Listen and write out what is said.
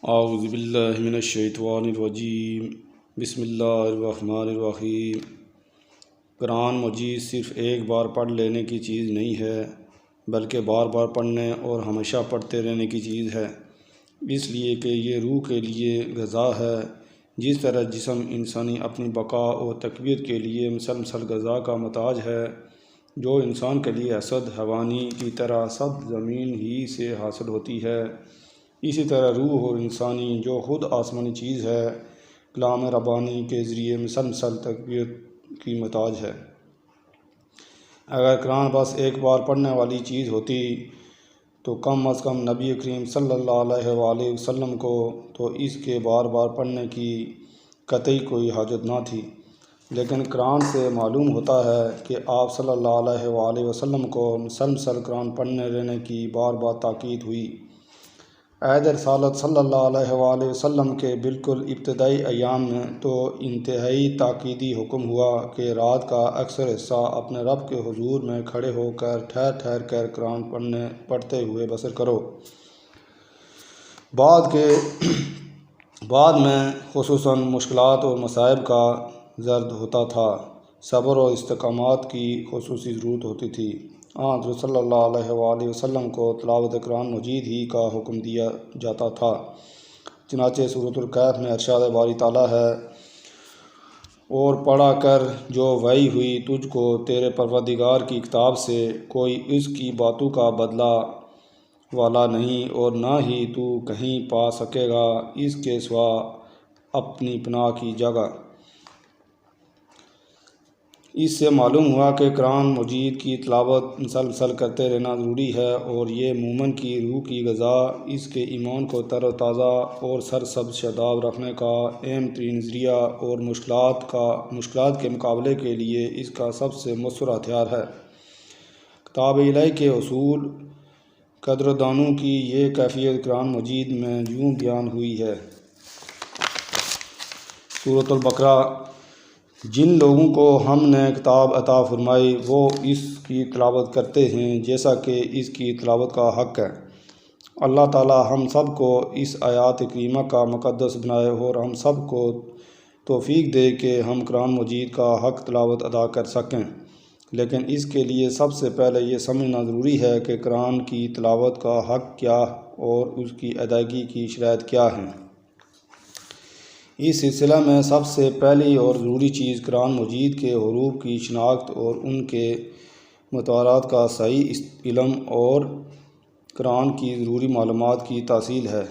اعوذ باللہ من الشیطان الرجیم بسم اللہ الرحمن الرحیم۔ قرآن مجید صرف ایک بار پڑھ لینے کی چیز نہیں ہے، بلکہ بار بار پڑھنے اور ہمیشہ پڑھتے رہنے کی چیز ہے، اس لیے کہ یہ روح کے لیے غذا ہے۔ جس طرح جسم انسانی اپنی بقا اور تقویت کے لیے مسلسل غذا کا محتاج ہے، جو انسان کے لیے اسد حیوانی کی طرح سب زمین ہی سے حاصل ہوتی ہے، اسی طرح روح اور انسانی جو خود آسمانی چیز ہے، کلام ربانی کے ذریعے مسلسل تقویت کی محتاج ہے۔ اگر قرآن بس ایک بار پڑھنے والی چیز ہوتی تو کم از کم نبی کریم صلی اللہ علیہ وآلہ وسلم کو تو اس کے بار بار پڑھنے کی قطعی کوئی حاجت نہ تھی، لیکن قرآن سے معلوم ہوتا ہے کہ آپ صلی اللہ علیہ وآلہ وسلم کو مسلسل قرآن پڑھنے رہنے کی بار بار تاکید ہوئی۔ عہد رسالت صلی اللہ علیہ وآلہ وسلم کے بالکل ابتدائی ایام میں تو انتہائی تاکیدی حکم ہوا کہ رات کا اکثر حصہ اپنے رب کے حضور میں کھڑے ہو کر ٹھہر ٹھہر کر قرآن پڑھتے ہوئے بسر کرو۔ بعد میں خصوصاً مشکلات اور مصائب کا زرد ہوتا تھا، صبر و استقامت کی خصوصی ضرورت ہوتی تھی۔ حضرت صلی اللہ علیہ وآلہ وسلم کو تلاوت قرآن مجید ہی کا حکم دیا جاتا تھا، چنانچہ سورۃ الکہف میں ارشاد باری تعالیٰ ہے، اور پڑھا کر جو وحی ہوئی تجھ کو تیرے پروردگار کی کتاب سے، کوئی اس کی باتوں کا بدلہ والا نہیں اور نہ ہی تو کہیں پا سکے گا اس کے سوا اپنی پناہ کی جگہ۔ اس سے معلوم ہوا کہ قرآن مجید کی تلاوت مسلسل کرتے رہنا ضروری ہے، اور یہ مومن کی روح کی غذا، اس کے ایمان کو تر و تازہ اور سرسبز شاداب رکھنے کا اہم ترین ذریعہ اور مشکلات کے مقابلے کے لیے اس کا سب سے مؤثر ہتھیار ہے۔ کتاب الہی کے اصول قدر دانوں کی یہ کیفیت قرآن مجید میں یوں بیان ہوئی ہے۔ سورۃ البقرہ۔ جن لوگوں کو ہم نے کتاب عطا فرمائی وہ اس کی تلاوت کرتے ہیں جیسا کہ اس کی تلاوت کا حق ہے۔ اللہ تعالی ہم سب کو اس آیات کریمہ کا مقدس بنائے اور ہم سب کو توفیق دے کہ ہم قرآن مجید کا حق تلاوت ادا کر سکیں، لیکن اس کے لیے سب سے پہلے یہ سمجھنا ضروری ہے کہ قرآن کی تلاوت کا حق کیا اور اس کی ادائیگی کی شرائط کیا ہیں۔ اس سلسلہ میں سب سے پہلی اور ضروری چیز قرآن مجید کے حروف کی شناخت اور ان کے متوارات کا صحیح علم اور قرآن کی ضروری معلومات کی تحصیل ہے۔